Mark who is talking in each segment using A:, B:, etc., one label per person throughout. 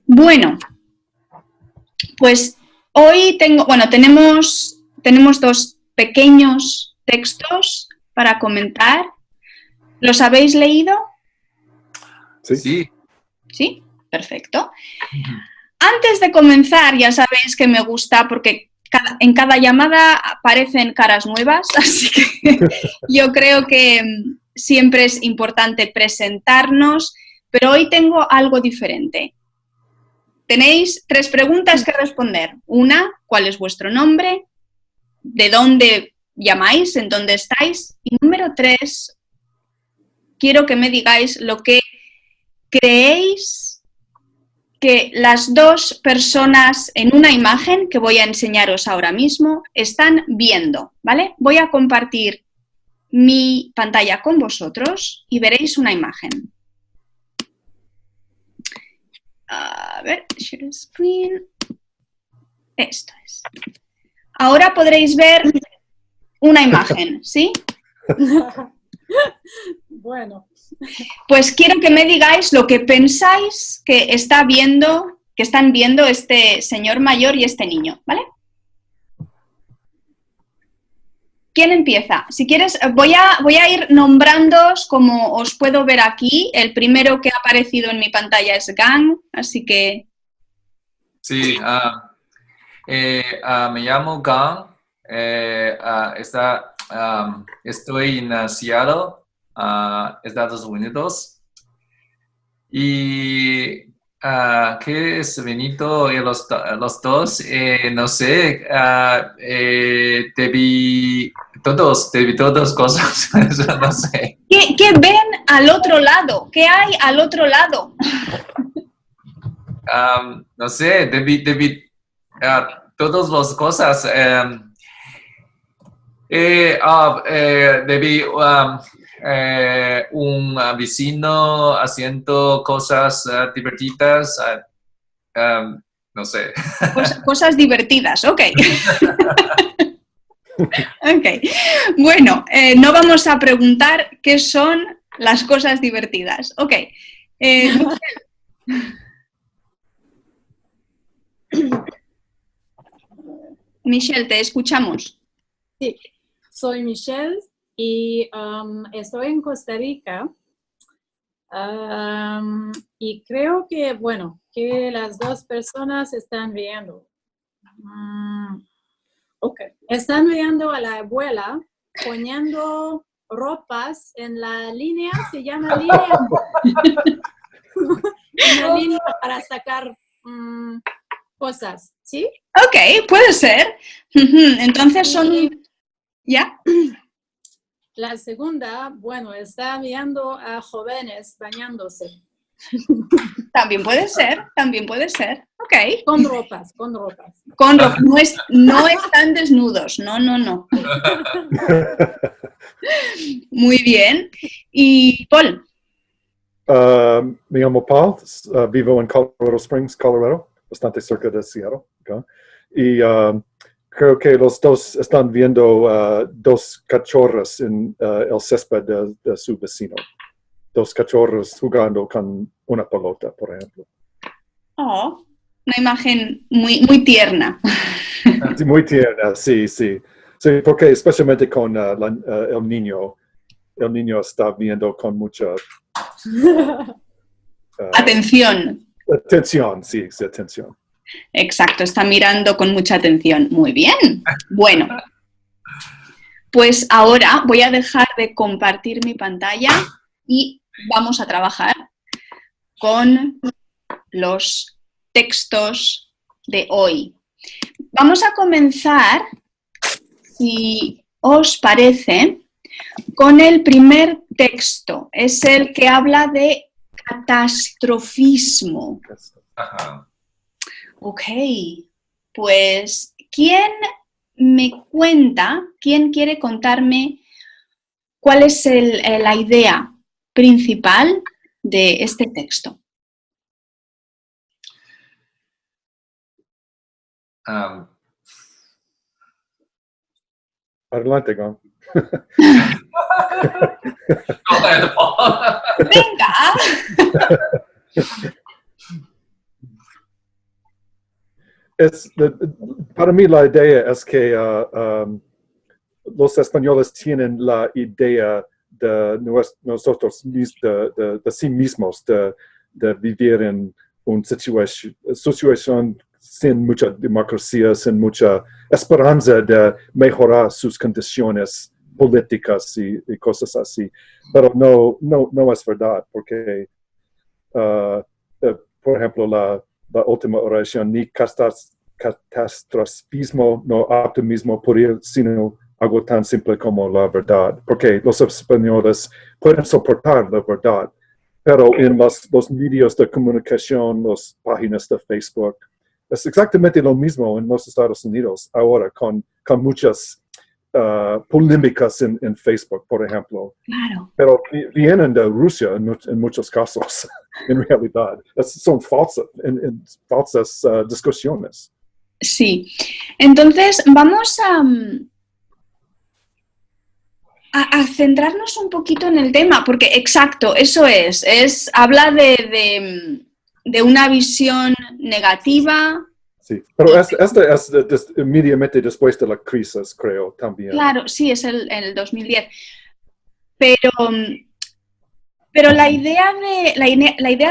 A: Bueno, pues hoy tenemos dos pequeños textos para comentar. ¿Los habéis leído?
B: Sí.
A: ¿Sí? Perfecto. Antes de comenzar, ya sabéis que me gusta porque en cada llamada aparecen caras nuevas, así que yo creo que siempre es importante presentarnos, pero hoy tengo algo diferente. Tenéis 3 preguntas que responder. Una, ¿cuál es vuestro nombre? ¿De dónde llamáis? ¿En dónde estáis? Y número 3, quiero que me digáis lo que creéis que las dos personas en una imagen que voy a enseñaros ahora mismo están viendo, ¿vale? Voy a compartir mi pantalla con vosotros y veréis una imagen. A ver, share screen. Esto es. Ahora podréis ver una imagen, ¿sí?
C: Bueno.
A: Pues quiero que me digáis lo que pensáis que están viendo este señor mayor y este niño, ¿vale? ¿Quién empieza? Si quieres, voy a ir nombrándoos como os puedo ver aquí. El primero que ha aparecido en mi pantalla es Gang, así que...
B: Sí, me llamo Gang. Estoy en Seattle, Estados Unidos. Y ¿qué es Benito y los dos? No sé, debí todas cosas, no sé.
A: ¿Qué ven al otro lado? ¿Qué hay al otro lado?
B: No sé, debí todas las cosas. Debí un vecino haciendo cosas divertidas. No sé.
A: Cosas divertidas, ok. Ok. Bueno, no vamos a preguntar qué son las cosas divertidas. Ok. Michelle, te escuchamos.
C: Sí, soy Michelle y estoy en Costa Rica. Y creo que, bueno, que las dos personas están viendo. Ok, están viendo a la abuela poniendo ropas en la línea, se llama línea. Una línea para sacar cosas, ¿sí?
A: Ok, puede ser. Entonces son... ¿Ya?
C: La segunda, bueno, está viendo a jóvenes bañándose.
A: También puede ser, también puede ser. Ok.
C: Con ropas, con ropas.
A: Con ropas, no están desnudos, no. Muy bien. ¿Y Paul?
D: Me llamo Paul, vivo en Colorado Springs, Colorado, bastante cerca de Seattle. Okay. Y creo que los dos están viendo dos cachorros en el césped de su vecino. Dos cachorros jugando con una pelota, por ejemplo.
A: Oh, una imagen muy tierna.
D: Muy tierna, sí. Sí, porque especialmente con el niño. El niño está viendo con mucha...
A: atención.
D: Atención, sí, atención.
A: Exacto, está mirando con mucha atención. Muy bien. Bueno, pues ahora voy a dejar de compartir mi pantalla y vamos a trabajar con los textos de hoy. Vamos a comenzar, si os parece, con el primer texto. Es el que habla de catastrofismo.
B: Ajá.
A: Ok, pues, ¿quién quiere contarme cuál es la idea principal de este texto?
D: Adelante, Gon.
A: Venga.
D: para mí la idea es que los españoles tienen la idea de nosotros, de sí mismos, de vivir en una situación sin mucha democracia, sin mucha esperanza de mejorar sus condiciones políticas y cosas así. Pero no es verdad, porque, por ejemplo, la última oración, ni catastrofismo, no optimismo por ir, sino algo tan simple como la verdad, porque los españoles pueden soportar la verdad, pero en los medios de comunicación, las páginas de Facebook, es exactamente lo mismo en los Estados Unidos ahora, con muchas polémicas en Facebook, por ejemplo.
A: Claro.
D: Pero vienen de Rusia en muchos casos, en realidad. Son falsas discusiones.
A: Sí. Entonces, vamos a centrarnos un poquito en el tema, porque exacto, eso habla de una visión negativa.
D: Sí, pero este es inmediatamente después de la crisis, creo, también.
A: Claro, sí, es el 2010. Pero la idea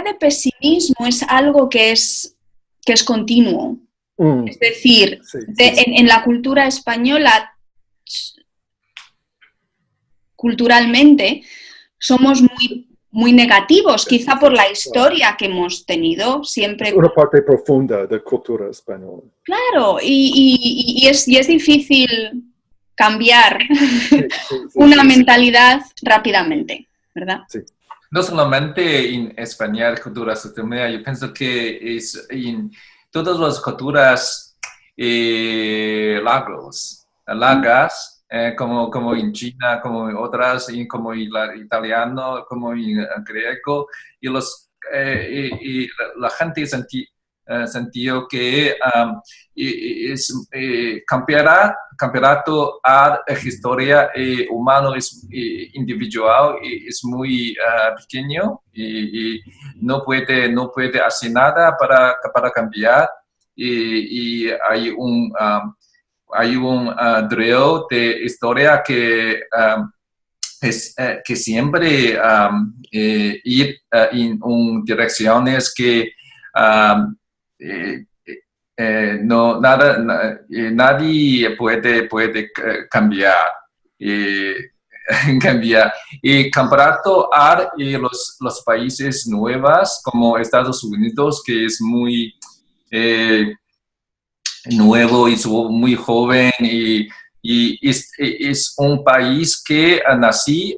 A: de pesimismo es algo que es continuo. Es decir,
D: sí.
A: En la cultura española, culturalmente, somos muy negativos, quizá por la historia que hemos tenido siempre.
D: Es una parte profunda de cultura española.
A: Claro, y es difícil cambiar una mentalidad rápidamente, ¿verdad?
D: Sí.
B: No solamente en España, cultura sudamericana, yo pienso que es en todas las culturas largas, como en China, como en otras, como en italiano, como en griego, y la gente sentió que campeonato historia humano es individual, es muy pequeño y no puede hacer nada para cambiar, y hay un drill de historia que siempre ir en direcciones que nadie puede cambiar. Y comparado a los países nuevos como Estados Unidos, que es muy nuevo y muy joven, y es un país que nací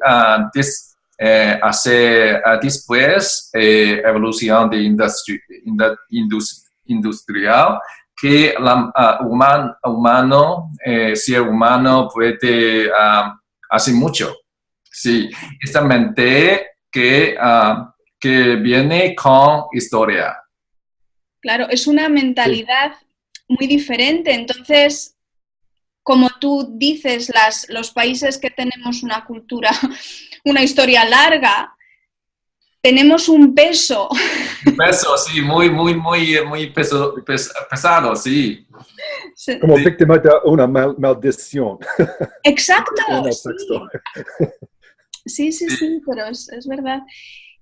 B: después evolución de industrial, que ser humano puede hacer mucho. Sí, esta mente que viene con historia.
A: Claro, es una mentalidad muy diferente. Entonces, como tú dices, los países que tenemos una cultura, una historia larga, tenemos un peso.
B: Un peso, sí, muy pesado, sí.
D: Como víctima de una maldición.
A: Exacto. Sí, pero es verdad.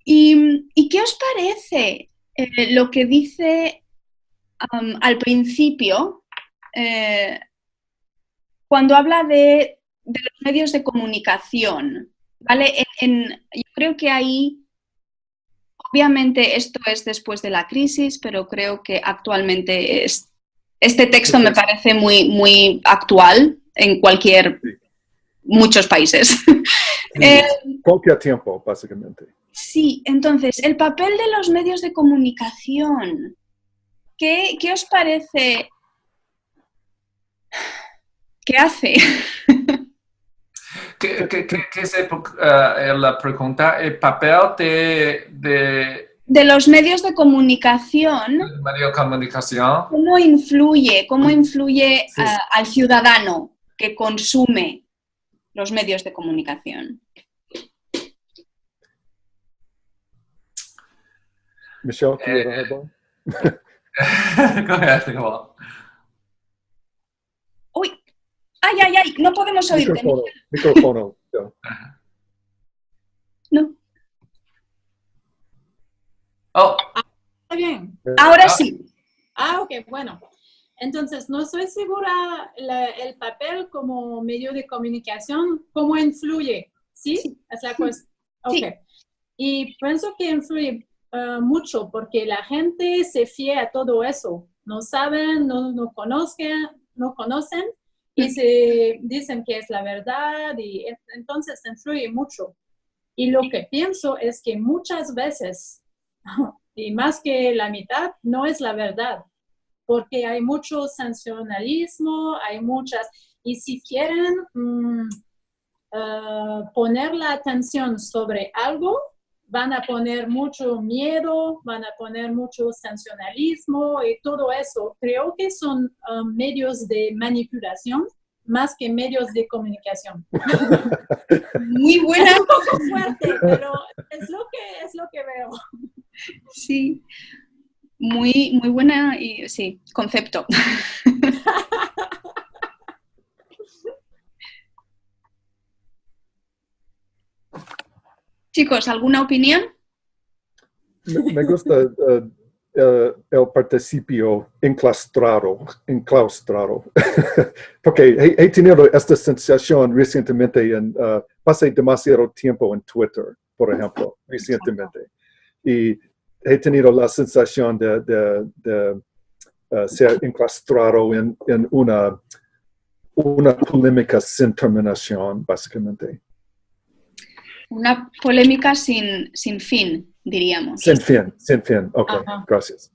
A: ¿Y qué os parece lo que dice al principio, cuando habla de los medios de comunicación? ¿Vale? Yo creo que ahí, obviamente esto es después de la crisis, pero creo que actualmente este texto me parece muy actual en muchos países.
D: Cualquier tiempo, básicamente.
A: Sí, entonces, el papel de los medios de comunicación, ¿qué os parece que hace?
B: ¿Qué es la pregunta? ¿El papel
A: de los medios de comunicación? ¿Cómo influye
D: Sí.
A: Al ciudadano que consume los medios de comunicación?
D: Michelle, ¿quieres hablar?
A: Ay, ay, ay, no podemos oírte.
D: Micrófono.
A: No.
B: Oh,
C: Está bien.
A: Ahora sí.
C: Ok, bueno. Entonces, no estoy segura el papel como medio de comunicación, cómo influye, ¿sí?
A: Sí.
C: Es la cuestión. Ok.
A: Sí.
C: Y pienso que influye mucho porque la gente se fía a todo eso. No saben, no conocen y se dicen que es la verdad y entonces influye mucho. Y lo que pienso es que muchas veces, y más que la mitad, no es la verdad, porque hay mucho sensacionalismo, hay muchas, y si quieren poner la atención sobre algo, van a poner mucho miedo, van a poner mucho sensacionalismo y todo eso. Creo que son medios de manipulación más que medios de comunicación.
A: Muy buena.
C: Es un poco fuerte, pero es lo que veo.
A: Sí. Muy buena y sí, concepto. Chicos, ¿alguna opinión?
D: Me gusta el participio enclaustrado, porque he tenido esta sensación recientemente, pasé demasiado tiempo en Twitter, por ejemplo, recientemente, y he tenido la sensación de ser enclaustrado en una polémica sin terminación, básicamente.
A: Una polémica sin fin, diríamos.
D: Sin fin. Ok,
C: Ajá.
D: gracias.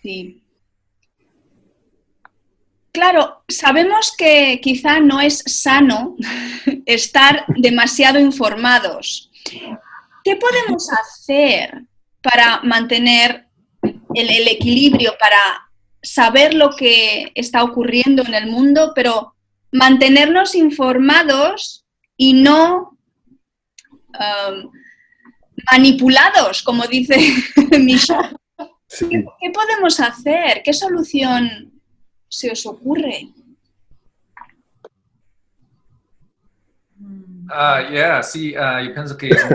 A: Sí. Claro, sabemos que quizá no es sano estar demasiado informados. ¿Qué podemos hacer para mantener el equilibrio, para saber lo que está ocurriendo en el mundo, pero mantenernos informados y no manipulados, como dice Michelle?
D: Sí.
A: ¿Qué podemos hacer? ¿Qué solución se os ocurre?
B: Sí, yo pienso que es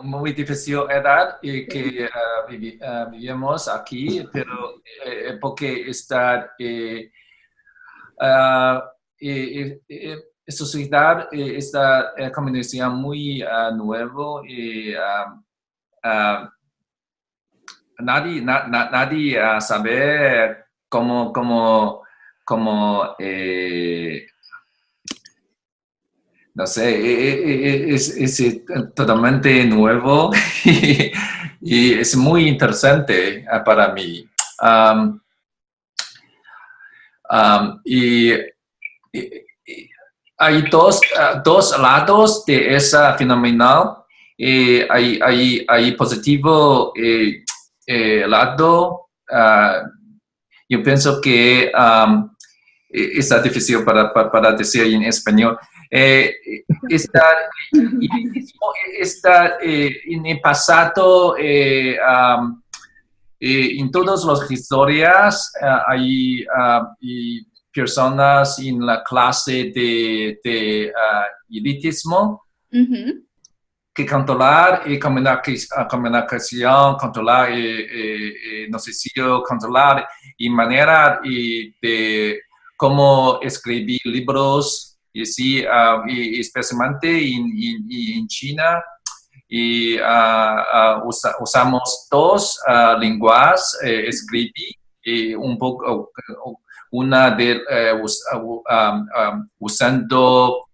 B: muy difícil edad y que vivimos aquí, pero porque sociedad esta comunicación muy nuevo y nadie sabe cómo no sé, es totalmente nuevo y es muy interesante para mí. Y hay dos lados de esa fenómeno. Hay positivo lado. Yo pienso que está difícil para decir en español. Está en el pasado, en todas las historias, hay personas en la clase de elitismo que controlar comunicación, controlar noticiero, controlar y manera de cómo escribir libros. Y sí, y especialmente en China, y usamos dos lenguas, escribir un poco, una de usando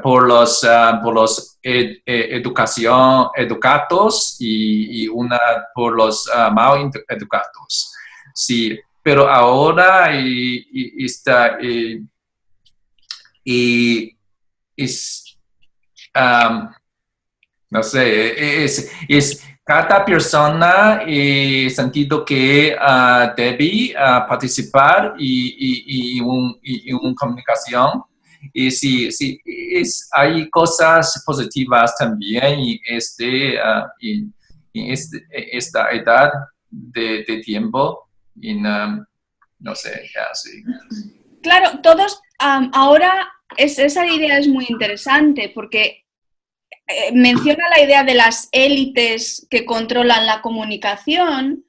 B: por los educados y una por los mal educados. Sí, pero ahora está y es no sé, es cada persona sentido que debe participar y una comunicación. Y sí, hay cosas positivas también en esta edad de tiempo. No sé, sí.
A: Claro, todos ahora esa idea es muy interesante porque menciona la idea de las élites que controlan la comunicación,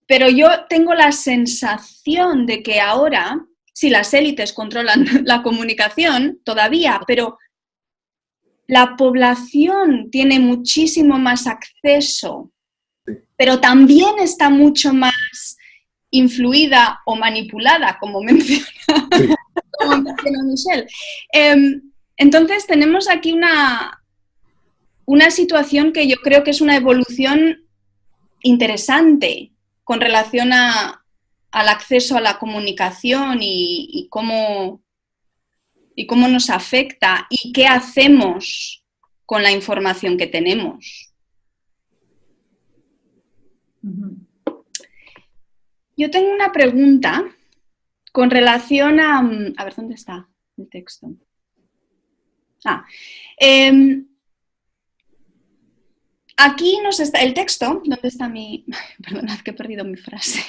A: pero yo tengo la sensación de que ahora, sí, las élites controlan la comunicación todavía, pero la población tiene muchísimo más acceso, pero también está mucho más influida o manipulada, como menciona Michelle. Entonces tenemos aquí una situación que yo creo que es una evolución interesante con relación al acceso a la comunicación y cómo nos afecta y qué hacemos con la información que tenemos. Yo tengo una pregunta con relación a ver, ¿dónde está el texto? Aquí nos está el texto. ¿Dónde está mi...? Perdonad que he perdido mi frase.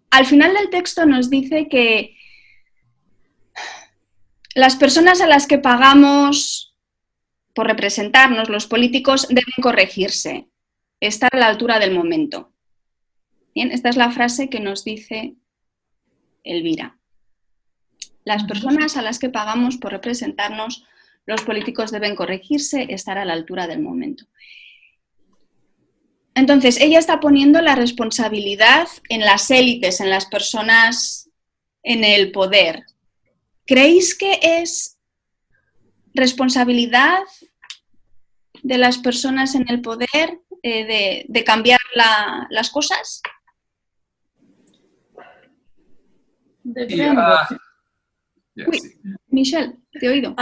A: Al final del texto nos dice que las personas a las que pagamos por representarnos, los políticos, deben corregirse, estar a la altura del momento. Bien, esta es la frase que nos dice Elvira. Las personas a las que pagamos por representarnos, los políticos deben corregirse, estar a la altura del momento. Entonces, ella está poniendo la responsabilidad en las élites, en las personas en el poder. ¿Creéis que es responsabilidad de las personas en el poder de cambiar las cosas?
C: Depende.
A: Uy, Michelle, te he oído.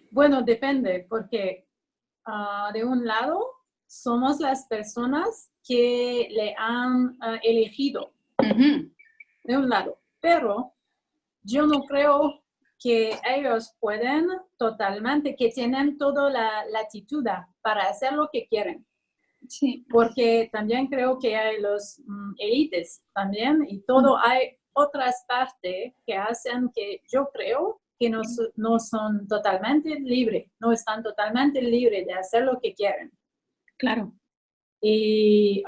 C: Bueno, depende, porque de un lado somos las personas que le han elegido, de un lado, pero yo no creo que ellos pueden totalmente, que tienen toda la latitud para hacer lo que quieren.
A: Sí.
C: Porque también creo que hay los élites también y todo hay otras partes que hacen que yo creo que no son totalmente libres, no están totalmente libres de hacer lo que quieren.
A: Claro.
C: Y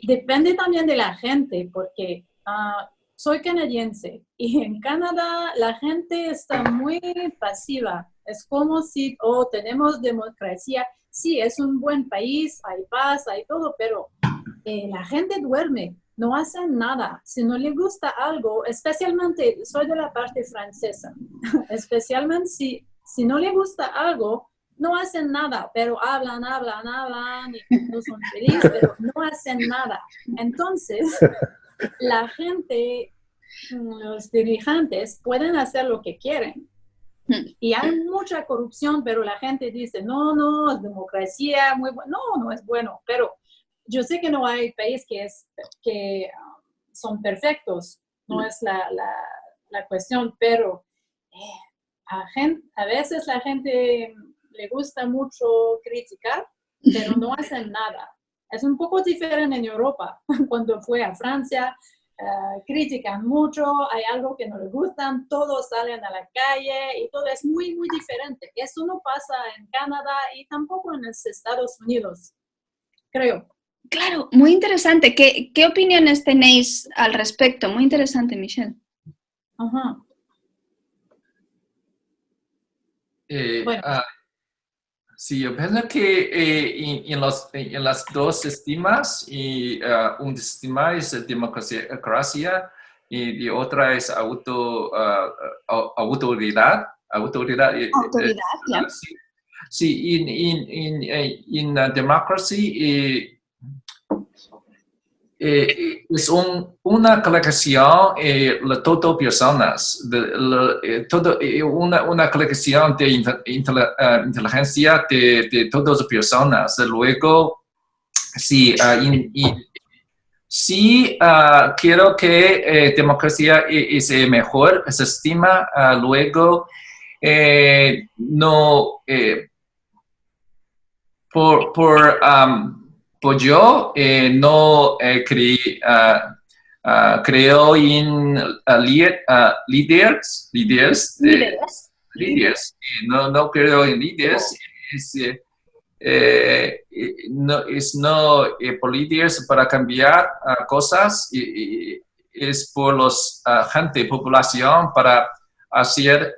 C: depende también de la gente, porque soy canadiense y en Canadá la gente está muy pasiva. Es como si tenemos democracia. Sí, es un buen país, hay paz, hay todo, pero la gente duerme, no hacen nada. Si no le gusta algo, especialmente, soy de la parte francesa, especialmente si no le gusta algo, no hacen nada, pero hablan y no son felices, pero no hacen nada. Entonces, la gente, los dirigentes pueden hacer lo que quieren. Y hay mucha corrupción, pero la gente dice, no, es democracia, muy bueno. No es bueno, pero yo sé que no hay país que son perfectos, no es la cuestión, pero a veces la gente le gusta mucho criticar, pero no hacen nada. Es un poco diferente en Europa. Cuando fue a Francia, critican mucho, hay algo que no les gustan, todos salen a la calle y todo es muy, muy diferente. Eso no pasa en Canadá y tampoco en los Estados Unidos, creo.
A: Claro, muy interesante. ¿Qué opiniones tenéis al respecto? Muy interesante, Michelle.
C: Ajá. Bueno.
B: Sí, yo pienso que en las dos sistemas, un sistema es democracia y otra es autoridad. Autoridad,
A: ya.
B: Sí, en democracia es una colección de todas personas, una colección de inteligencia de todas las personas. Luego, sí, quiero que democracia es el mejor sistema. Luego, no, pues yo no creo en líderes. Líderes. No creo en líderes. No por líderes para cambiar cosas. Es por los gente, población para hacer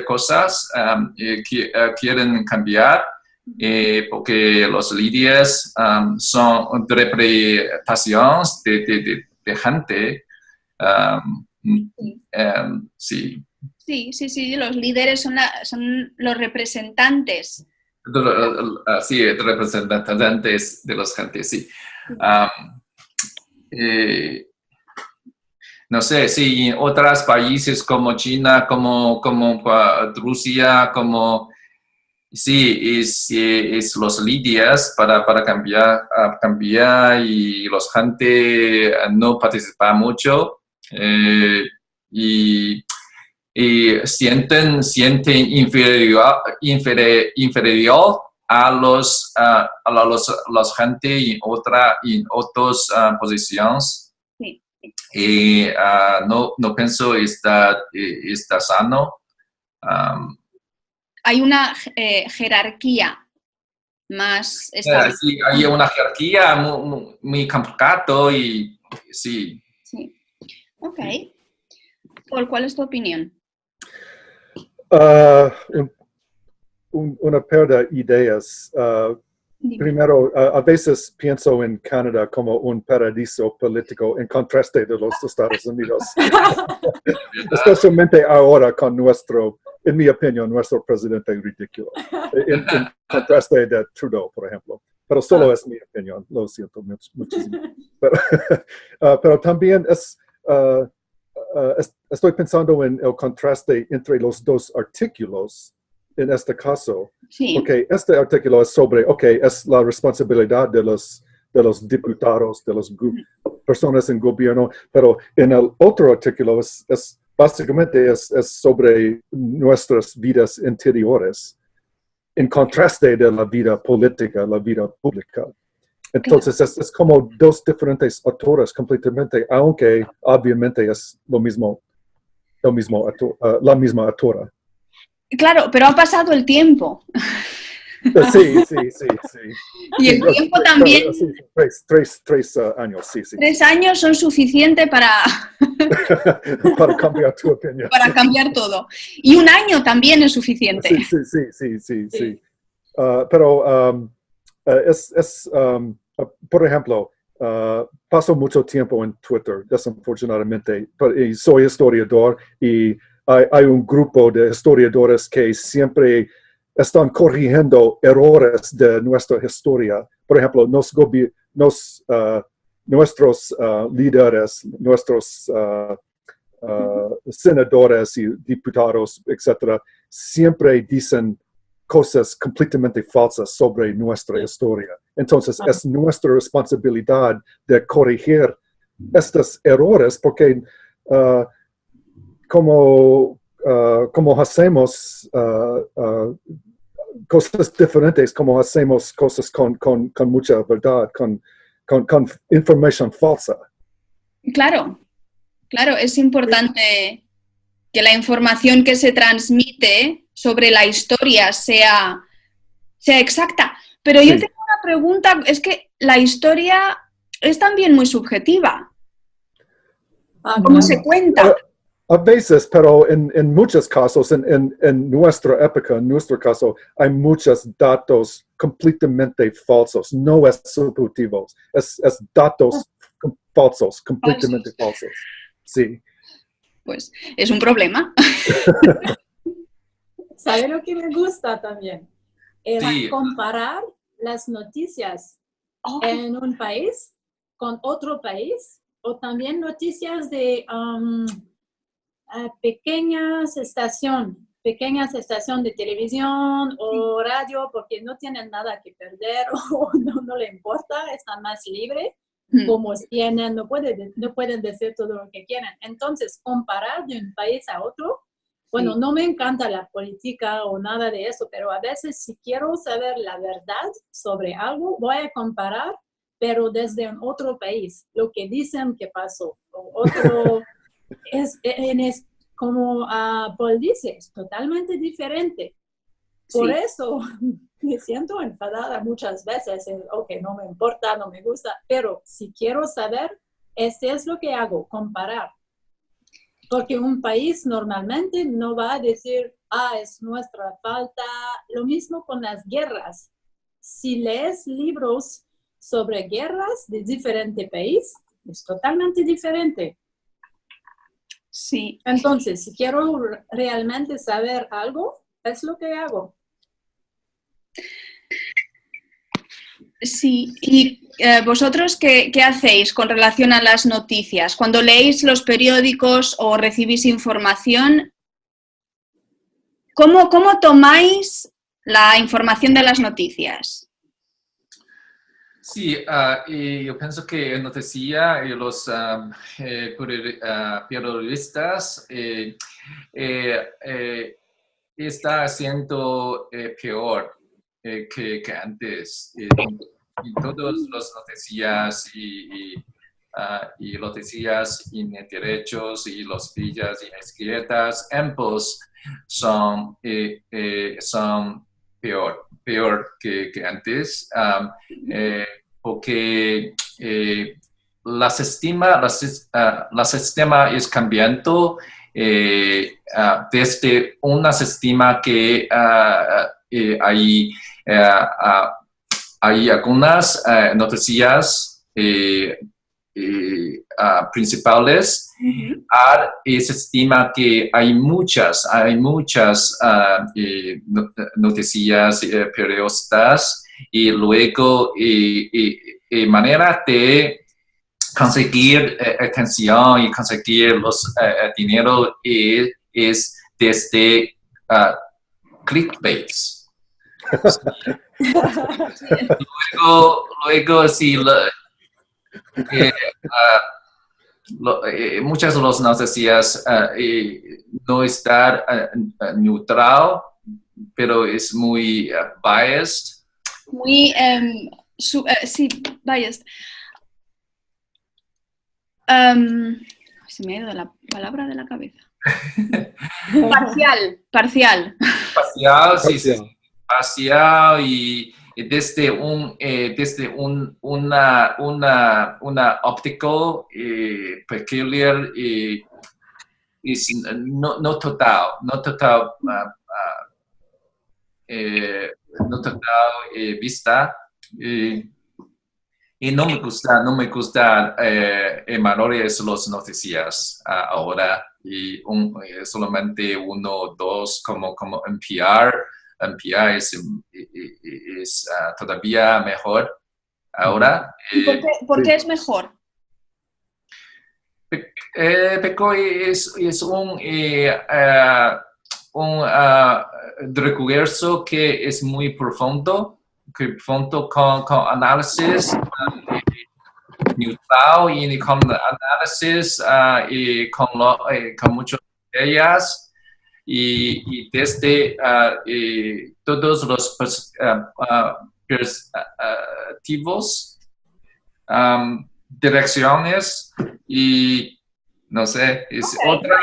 B: cosas que quieren cambiar. Porque los líderes son representaciones de gente. Sí.
A: Sí, los líderes son los representantes.
B: Sí, representantes de los gente, sí. No sé, sí, en otros países como China, como Rusia, sí, es los líderes para cambiar y los gente no participa mucho y sienten inferior a los gente en otras posiciones.
A: Sí.
B: Y no pienso está sano.
A: Hay una jerarquía más establecida.
B: Sí, hay una jerarquía muy complicada y sí.
A: Sí. Ok. Paul, ¿cuál es tu opinión?
D: Una pérdida de ideas. Primero, a veces pienso en Canadá como un paraíso político en contraste de los Estados Unidos. Especialmente ahora con en mi opinión, nuestro presidente ridículo. En contraste de Trudeau, por ejemplo. Pero solo es mi opinión, lo siento muchísimo. Pero también estoy pensando en el contraste entre los dos artículos en este caso,
A: sí.
D: Porque este artículo es sobre, es la responsabilidad de los diputados, de las personas en gobierno, pero en el otro artículo básicamente es sobre nuestras vidas interiores, en contraste de la vida política, la vida pública. Entonces es como dos diferentes autores completamente, aunque obviamente es la misma autora.
A: Claro, pero ha pasado el tiempo.
D: Sí.
A: Y el tiempo también.
D: Sí, tres años, sí.
A: 3 años son suficientes para
D: para cambiar tu opinión.
A: Para cambiar todo. Y 1 año también es suficiente.
D: Sí. Pero por ejemplo, paso mucho tiempo en Twitter, desafortunadamente, y soy historiador y hay un grupo de historiadores que siempre están corrigiendo errores de nuestra historia. Por ejemplo, nuestros líderes, nuestros senadores y diputados, etcétera, siempre dicen cosas completamente falsas sobre nuestra historia. Entonces, es nuestra responsabilidad de corregir estos errores porque como hacemos cosas diferentes, como hacemos cosas con mucha verdad, con información falsa.
A: Claro, es importante que la información que se transmite sobre la historia sea exacta. Pero yo tengo una pregunta, es que la historia es también muy subjetiva. ¿Cómo se cuenta?
D: A veces, pero en muchos casos, en nuestra época, en nuestro caso, hay muchos datos completamente falsos, no es subjetivos, es datos falsos, completamente falsos. Sí.
A: Pues es un problema.
C: ¿Sabe lo que me gusta también? Comparar las noticias en un país con otro país, o también noticias de pequeñas estaciones de televisión o radio, porque no tienen nada que perder o no le importa, están más libres, como tienen, no pueden decir todo lo que quieren. Entonces, comparar de un país a otro Bueno,
A: Sí.
C: no me encanta la política o nada de eso, pero a veces si quiero saber la verdad sobre algo, voy a comparar, pero desde un otro país, lo que dicen que pasó. O otro, es como Paul dice, es totalmente diferente. Por
A: Sí.
C: eso me siento enfadada muchas veces. Ok, no me importa, no me gusta, pero si quiero saber, este es lo que hago, comparar. Porque un país normalmente no va a decir, es nuestra falta. Lo mismo con las guerras. Si lees libros sobre guerras de diferente país, es totalmente diferente.
A: Sí.
C: Entonces, si quiero realmente saber algo, es lo que hago.
A: Sí, y vosotros qué hacéis con relación a las noticias? Cuando leéis los periódicos o recibís información, ¿cómo tomáis la información de las noticias?
B: Sí, y yo pienso que en noticia los periodistas está haciendo peor que antes. En todas las noticias y noticias y derechos y los villas y izquierdas, ambos son peor que antes, porque la sistema es cambiando desde un sistema que hay algunas noticias principales. Se estima que hay muchas noticias periodistas y luego manera de conseguir atención y conseguir los dinero es desde clickbaits. Luego sí, muchas de las noticias no están neutral, pero es muy biased.
A: Muy, sí, biased. Se me ha ido la palabra de la cabeza. Parcial.
B: Parcial, sí. Parcial y desde una óptico peculiar es no total vista. Y no me gusta menores las noticias ahora y solamente uno o dos como NPR. NPR es todavía mejor ahora.
A: ¿Por qué es mejor?
B: Porque es un recurso que es muy profundo con análisis neutral y con análisis y con muchas ideas y desde todos los perspectivos, direcciones y no sé, es otra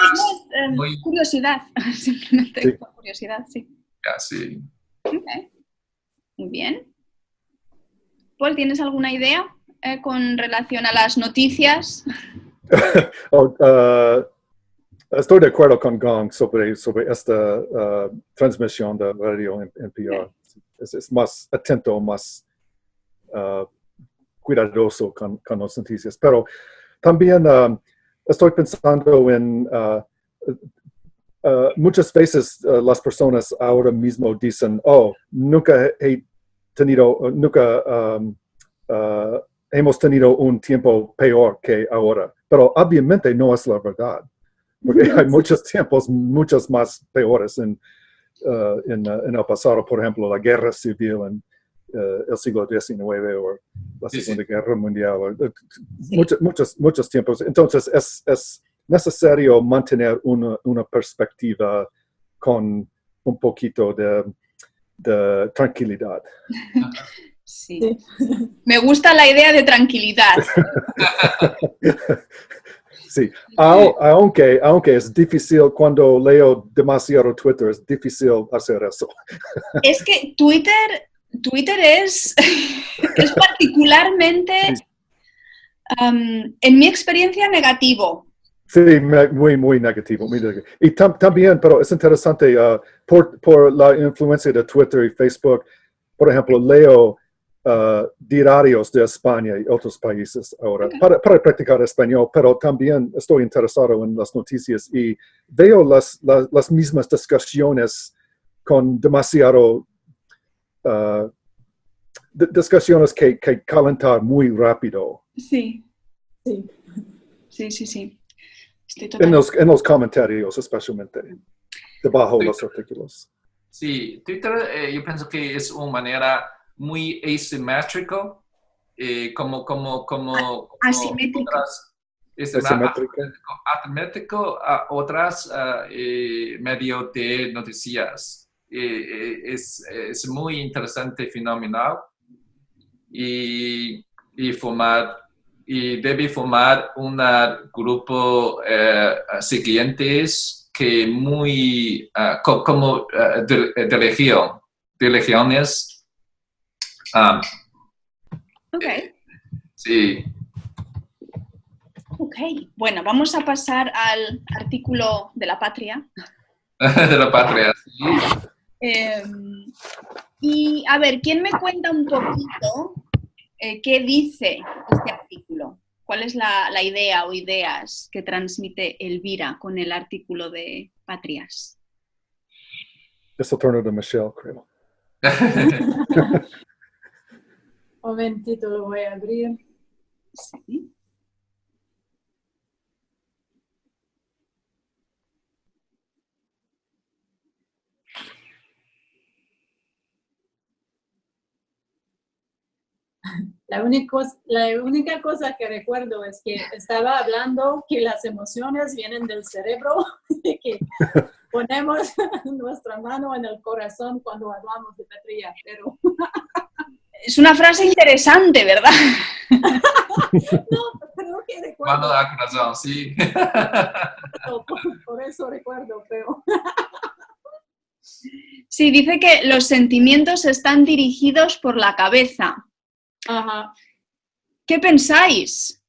A: muy curiosidad, simplemente
D: Sí.
A: por curiosidad, sí.
B: Casi.
A: Okay. Muy bien. Paul, ¿tienes alguna idea con relación a las noticias?
D: Estoy de acuerdo con Gong sobre esta transmisión de radio NPR. Es más atento, más cuidadoso con las noticias. Pero también estoy pensando en muchas veces las personas ahora mismo dicen, nunca hemos tenido un tiempo peor que ahora. Pero obviamente no es la verdad. Porque hay muchos tiempos, muchos más peores en el pasado. Por ejemplo, la guerra civil en el siglo XIX o la Segunda Guerra Mundial. Muchos tiempos. Entonces, es necesario mantener una perspectiva con un poquito de tranquilidad.
A: Sí. Me gusta la idea de tranquilidad.
D: Sí, aunque es difícil cuando leo demasiado Twitter, es difícil hacer eso.
A: Es que Twitter es, es particularmente, en mi experiencia, negativo.
D: Sí, muy negativo. Muy negativo. Y también, pero es interesante, por la influencia de Twitter y Facebook, por ejemplo, leo diarios de España y otros países ahora,
A: Okay.
D: para practicar español, pero también estoy interesado en las noticias y veo las mismas discusiones con demasiado discusiones que calentar muy rápido.
A: Sí,
C: Sí.
A: sí. Estoy
D: En
A: totalmente...
D: los comentarios, especialmente, debajo de los artículos.
B: Sí, Twitter yo pienso que es una manera muy asimétrico, como
A: Asimétrico.
B: otras, asimétrico a otras medios de noticias. Es muy interesante, fenomenal, y debe formar un grupo siguientes que muy como de regiones.
A: Ok.
B: Sí.
A: Ok, bueno, vamos a pasar al artículo de la patria.
B: De la patria, sí.
A: Y a ver, ¿quién me cuenta un poquito qué dice este artículo? ¿Cuál es la idea o ideas que transmite Elvira con el artículo de Patrias?
D: Es el turno de Michelle, creo.
C: Un momentito, lo voy a abrir.
A: Sí.
C: La única cosa que recuerdo es que estaba hablando que las emociones vienen del cerebro y que ponemos nuestra mano en el corazón cuando hablamos de patria, pero...
A: Es una frase interesante, ¿verdad?
C: No, creo que recuerdo.
B: Mano al corazón, sí.
C: Por eso recuerdo, pero...
A: Sí, dice que los sentimientos están dirigidos por la cabeza.
C: Ajá.
A: ¿Qué pensáis?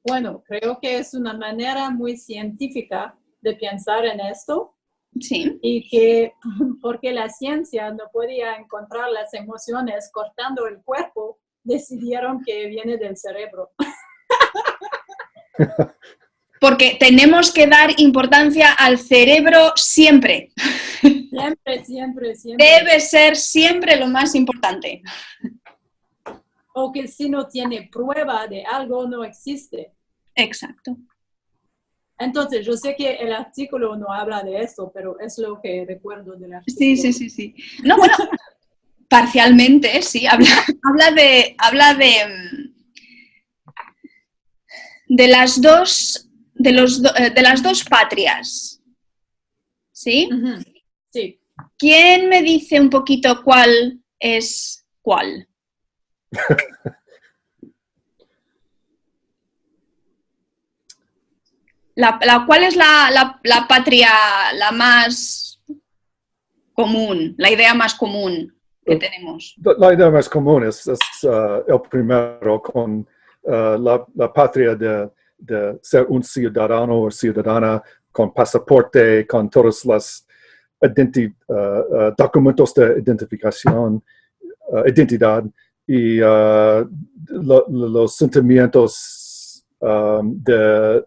C: Bueno, creo que es una manera muy científica de pensar en esto
A: Sí.
C: y que porque la ciencia no podía encontrar las emociones cortando el cuerpo, decidieron que viene del cerebro.
A: Porque tenemos que dar importancia al cerebro siempre.
C: Siempre.
A: Debe ser siempre lo más importante.
C: O que si no tiene prueba de algo, no existe.
A: Exacto.
C: Entonces, yo sé que el artículo no habla de esto, pero es lo que recuerdo del artículo.
A: Sí. No, bueno, parcialmente, sí. Habla de las dos patrias. ¿Sí?
C: Uh-huh. Sí.
A: ¿Quién me dice un poquito cuál es cuál? ¿Cuál es la patria la más común, la idea más común que tenemos?
D: La idea más común es el primero, con la patria de ser un ciudadano o ciudadana con pasaporte, con todos los documentos de identidad y los sentimientos de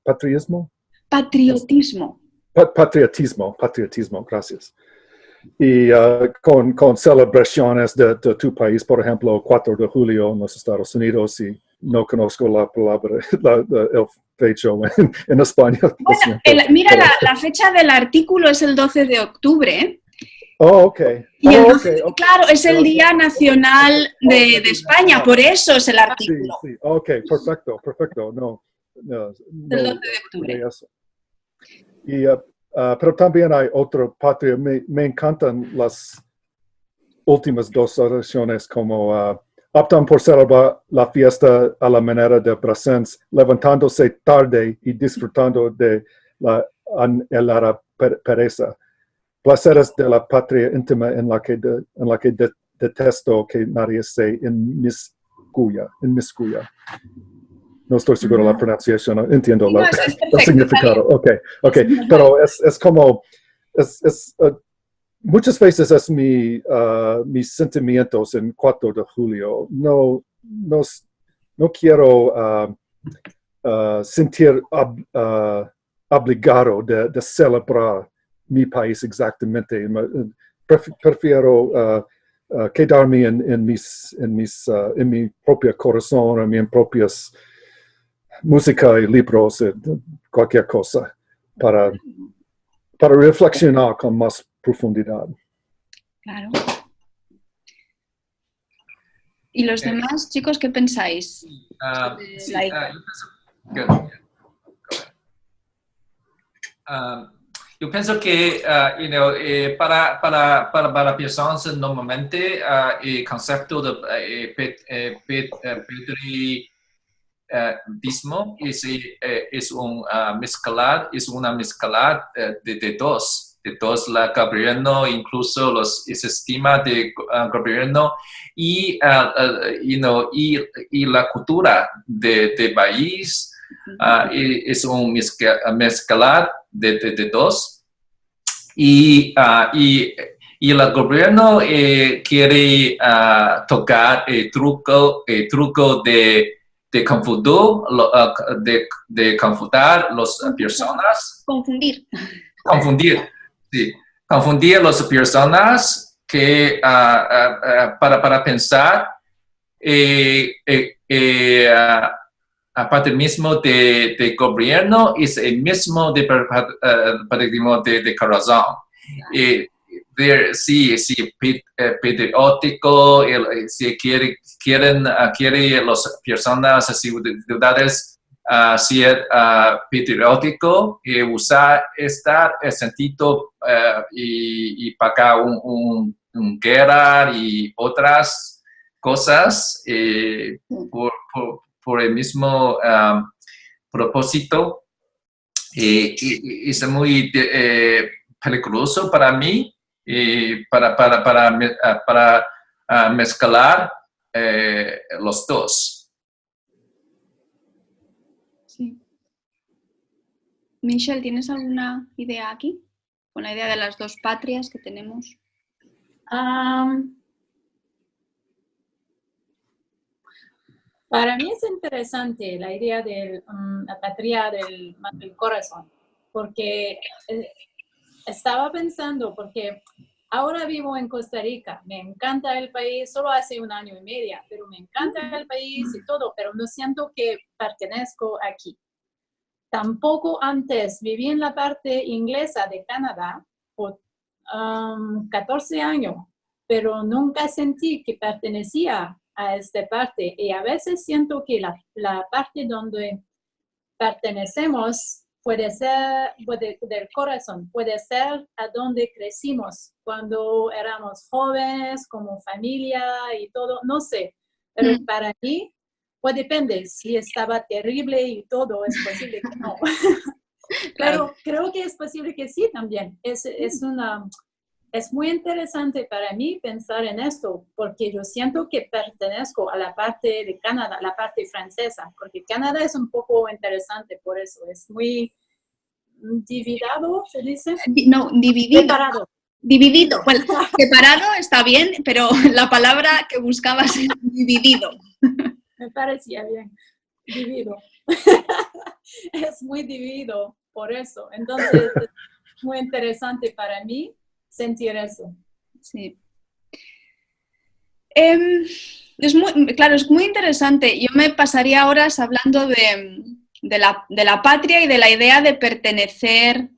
D: patriotismo. Patriotismo, gracias. Y con celebraciones de tu país, por ejemplo, 4 de julio en los Estados Unidos, y no conozco la palabra, el fecha en español.
A: Bueno, mira, la fecha del artículo es el 12 de octubre.
D: Oh, ok.
A: Y claro, es el Día Nacional de España, por eso es el artículo.
D: Sí. Ok, perfecto. No,
A: El 12 de octubre.
D: de eso. Y, pero también hay otra patria. Me encantan las últimas dos oraciones como optan por celebrar la fiesta a la manera de Brassens, levantándose tarde y disfrutando de la anhelada pereza. Placeres de la patria íntima en la que detesto que nadie se inmiscuya. No estoy seguro de la pronunciación, no entiendo el significado. Okay. Pero es como, muchas veces es mis sentimientos en 4 de julio. No quiero sentir obligado de celebrar mi país exactamente. Prefiero quedarme en mi propio corazón, en mis propias música y libros, cualquier cosa, para reflexionar con más profundidad.
A: Claro. ¿Y los demás, chicos, qué pensáis?
B: Yo pienso que para personas normalmente el concepto de patriotismo es una mezcla de dos el gobierno, incluso los sistemas de gobierno y la cultura de país. Es un mezcla de dos y el gobierno quiere tocar el truco de confundir las personas. Confundir a las personas que para pensar patriotismo de gobierno es el mismo de patriotismo de corazón. Sí, patriótico, si quieren las personas, ciudades, ser patriótico y usar el sentido y pagar un guerra y otras cosas por el mismo propósito. Es muy peligroso para mí para mezclar los dos.
A: Sí. Michelle, ¿tienes alguna idea aquí? Con la idea de las dos patrias que tenemos.
C: Para mí es interesante la idea de la patria del corazón, porque estaba pensando, porque ahora vivo en Costa Rica, me encanta el país, solo hace 1 año y medio, pero me encanta el país y todo, pero no siento que pertenezco aquí. Tampoco antes viví en la parte inglesa de Canadá por 14 años, pero nunca sentí que pertenecía a esta parte, y a veces siento que la parte donde pertenecemos puede ser del corazón, puede ser a donde crecimos cuando éramos jóvenes, como familia y todo, no sé, pero para mí, pues depende, si estaba terrible y todo, es posible que no. Pero creo que es posible que sí también. Es muy interesante para mí pensar en esto, porque yo siento que pertenezco a la parte de Canadá, la parte francesa, porque Canadá es un poco interesante por eso, es muy dividido, ¿se dice?
A: No, dividido.
C: Separado.
A: Dividido. Bueno, separado está bien, pero la palabra que buscabas es dividido.
C: Me parecía bien, dividido. Es muy dividido por eso, entonces es muy interesante para mí sentir eso.
A: Sí. Es muy interesante. Yo me pasaría horas hablando de la patria y de la idea de pertenecer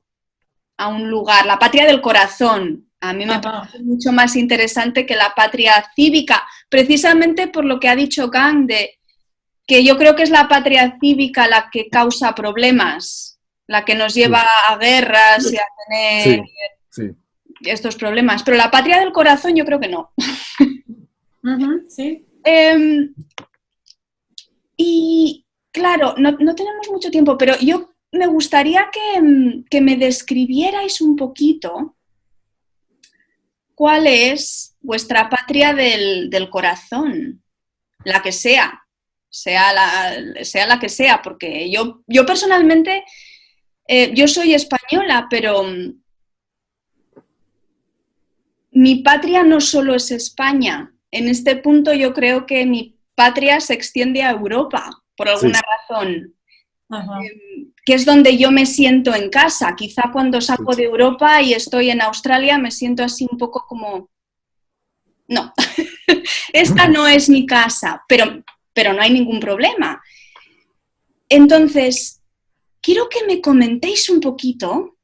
A: a un lugar, la patria del corazón. A mí me parece mucho más interesante que la patria cívica, precisamente por lo que ha dicho Kang, de que yo creo que es la patria cívica la que causa problemas, la que nos lleva a guerras y a tener estos problemas. Pero la patria del corazón yo creo que no.
C: Sí.
A: Y claro, no tenemos mucho tiempo, pero yo me gustaría que me describierais un poquito cuál es vuestra patria del corazón, la que sea la que sea, porque yo personalmente, yo soy española, pero mi patria no solo es España. En este punto yo creo que mi patria se extiende a Europa, por alguna razón.
C: Ajá.
A: Que es donde yo me siento en casa. Quizá cuando salgo de Europa y estoy en Australia me siento así un poco como... No, esta no es mi casa, pero no hay ningún problema. Entonces, quiero que me comentéis un poquito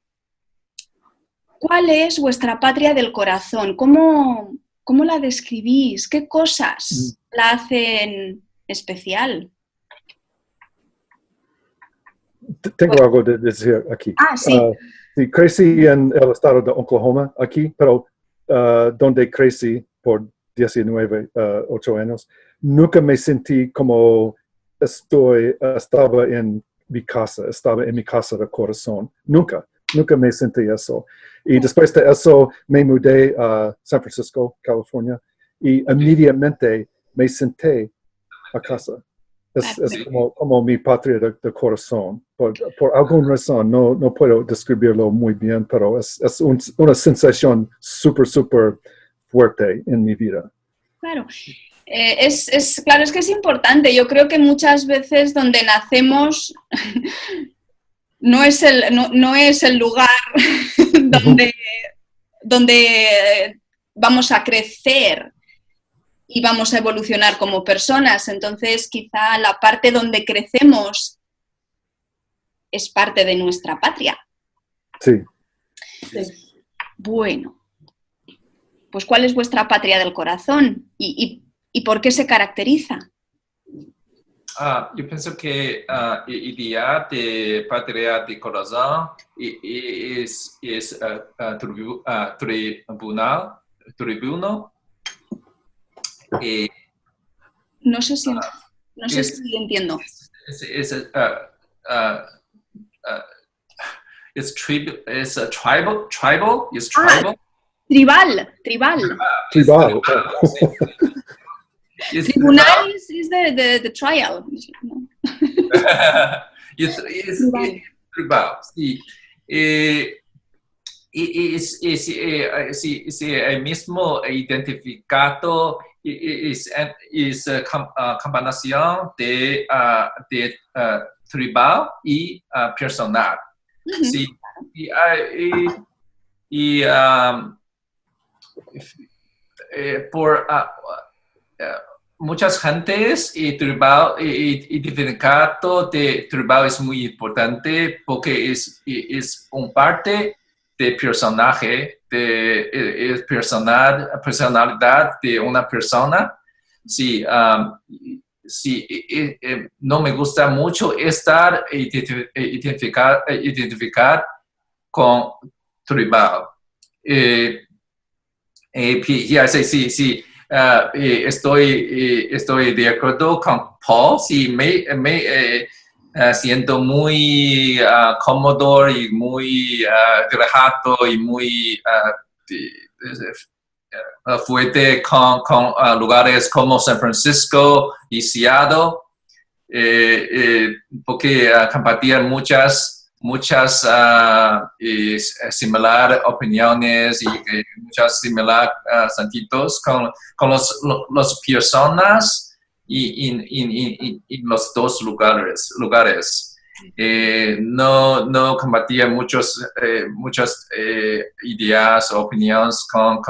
A: cuál es vuestra patria del corazón, cómo la describís, qué cosas la hacen especial.
D: Tengo algo de decir aquí.
A: Sí.
D: Sí, crecí en el estado de Oklahoma, aquí, pero donde crecí por 8 años, nunca me sentí como estaba en mi casa de corazón. Nunca me sentí eso. Y después de eso me mudé a San Francisco, California, y inmediatamente me senté a casa. Es como mi patria de corazón. Por alguna razón, no puedo describirlo muy bien, pero es una sensación súper fuerte en mi vida.
A: Claro. Claro, es que es importante. Yo creo que muchas veces donde nacemos no es el lugar donde vamos a crecer y vamos a evolucionar como personas. Entonces, quizá la parte donde crecemos es parte de nuestra patria.
D: Sí.
A: Bueno, pues ¿cuál es vuestra patria del corazón? ¿Y por qué se caracteriza?
B: Yo pienso que idea de patria de corazón es tribuno.
A: No sé si entiendo.
B: Es tribal.
D: Tribal.
A: Tribunal is the trial.
B: Tribal, sí. Es el mismo identificado, es combinación de tribal y personal. Sí. Por muchas gentes identificado de tribal es muy importante porque es un parte de personaje, de personalidad de una persona. Sí, no me gusta mucho estar identificar con tribal. Sí. Estoy de acuerdo con Paul. Sí, me siento muy cómodo y muy relajado y muy fuerte con lugares como San Francisco y Seattle, porque compartir muchas similar opiniones y muchas similar sentidos con las personas y los dos lugares. No compartía muchas ideas o opiniones con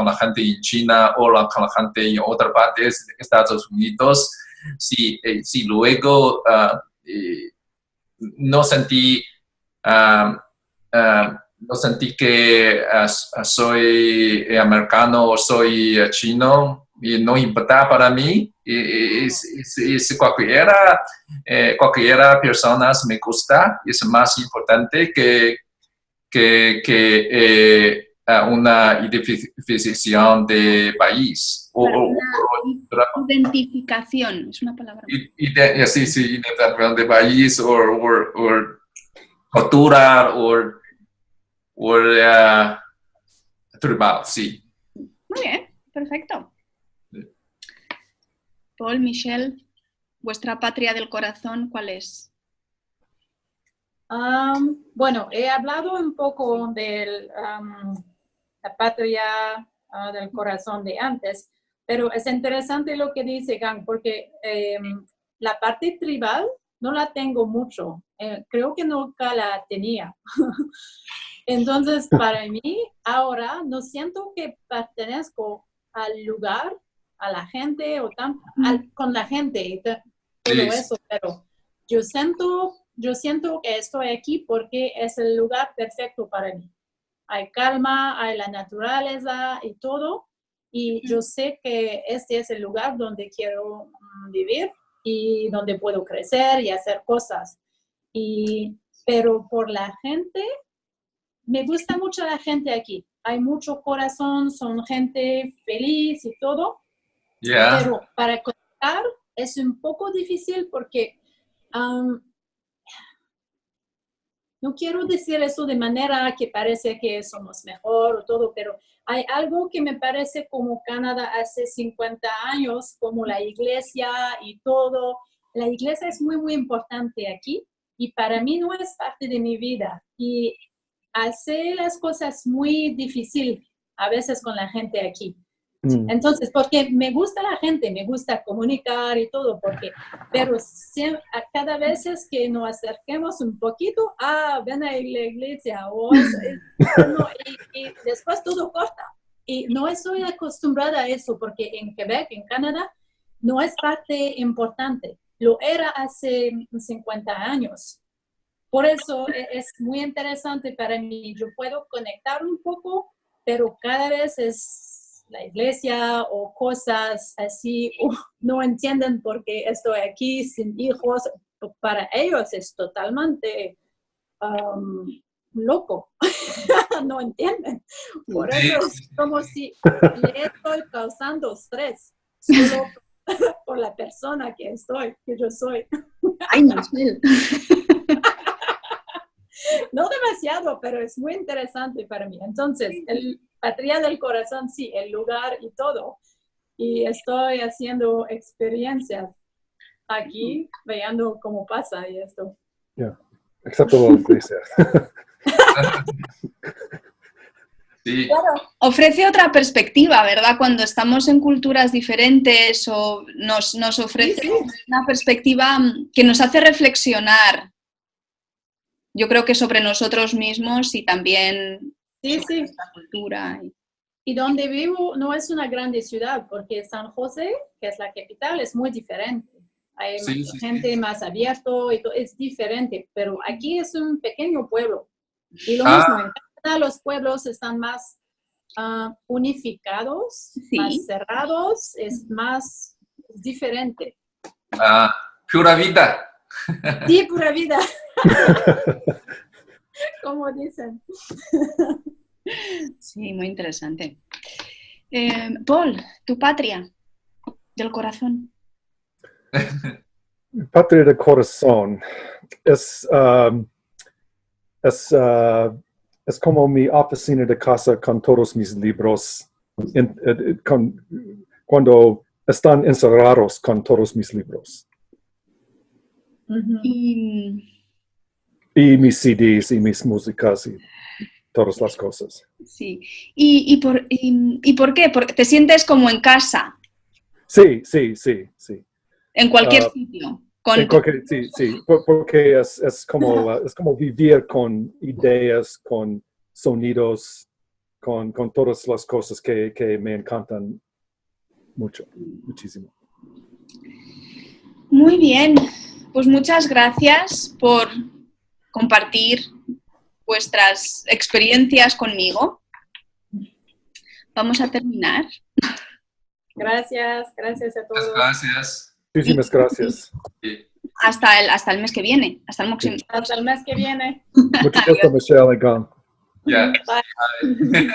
B: la gente en China o con la gente en otras partes de Estados Unidos. Sí, luego no sentí que soy americano o soy chino. y no importa para mí, es cualquiera persona me gusta, es más importante que una identificación de país.
A: Identificación, es una palabra.
B: Sí, identificación de país o cultura o tribal, sí.
A: Muy bien, perfecto. Paul, Michelle, ¿vuestra patria del corazón cuál es?
C: Bueno, he hablado un poco de la patria del corazón de antes, pero es interesante lo que dice Gang, porque la parte tribal no la tengo mucho. Creo que nunca la tenía. Entonces, para mí, ahora no siento que pertenezco al lugar, a la gente, o con la gente y todo eso, pero yo siento que estoy aquí porque es el lugar perfecto para mí. Hay calma, hay la naturaleza y todo, y yo sé que este es el lugar donde quiero vivir y donde puedo crecer y hacer cosas. Pero por la gente, me gusta mucho la gente aquí. Hay mucho corazón, son gente feliz y todo.
B: Yeah.
C: Pero para conectar es un poco difícil porque no quiero decir eso de manera que parece que somos mejor o todo, pero hay algo que me parece como Canadá hace 50 años, como la iglesia y todo. La iglesia es muy, muy importante aquí y para mí no es parte de mi vida. Y hace las cosas muy difíciles a veces con la gente aquí. Entonces, porque me gusta la gente, me gusta comunicar y todo, pero cada vez que nos acerquemos un poquito, ven a la iglesia, y después todo corta. Y no estoy acostumbrada a eso, porque en Quebec, en Canadá, no es parte importante. Lo era hace 50 años. Por eso es muy interesante para mí. Yo puedo conectar un poco, pero cada vez es la iglesia o cosas así, no entienden por qué estoy aquí sin hijos. Para ellos es totalmente loco. No entienden. Por eso es como si le estoy causando estrés solo por la persona que yo soy.
A: Ay, Michelle.
C: No demasiado, pero es muy interesante para mí. Entonces, el patria del corazón, sí, el lugar y todo. Y estoy haciendo experiencias aquí, viendo cómo pasa y esto.
D: Yeah. Excepto la iglesia.
B: Sí.
A: Claro, ofrece otra perspectiva, ¿verdad? Cuando estamos en culturas diferentes o nos ofrece una perspectiva que nos hace reflexionar. Yo creo que sobre nosotros mismos y también sobre nuestra cultura.
C: Y donde vivo no es una grande ciudad, porque San José, que es la capital, es muy diferente. Hay gente más abierto y todo, es diferente, pero aquí es un pequeño pueblo. Y lo mismo, en Canadá los pueblos están más unificados, más cerrados, es más diferente.
B: Pura vida.
C: Sí, pura vida. Como dicen.
A: Sí, muy interesante. Paul, tu patria del corazón.
D: Patria del corazón es como mi oficina de casa con todos mis libros, cuando están encerrados con todos mis libros. Y mis CDs y mis músicas y todas las cosas.
A: Sí. ¿Y por qué? Porque te sientes como en casa.
D: Sí.
A: En cualquier sitio.
D: Sí, porque es como vivir con ideas, con sonidos, con todas las cosas que me encantan muchísimo.
A: Muy bien, pues muchas gracias por compartir vuestras experiencias conmigo. Vamos a terminar.
C: Gracias a todos.
B: Gracias.
D: Muchísimas gracias.
B: Y-
A: Hasta el mes que viene, hasta el próximo.
C: Hasta el mes que viene.
D: Mucho gusto, Michelle y Gong.
B: Ya.
C: Bye.
B: Bye.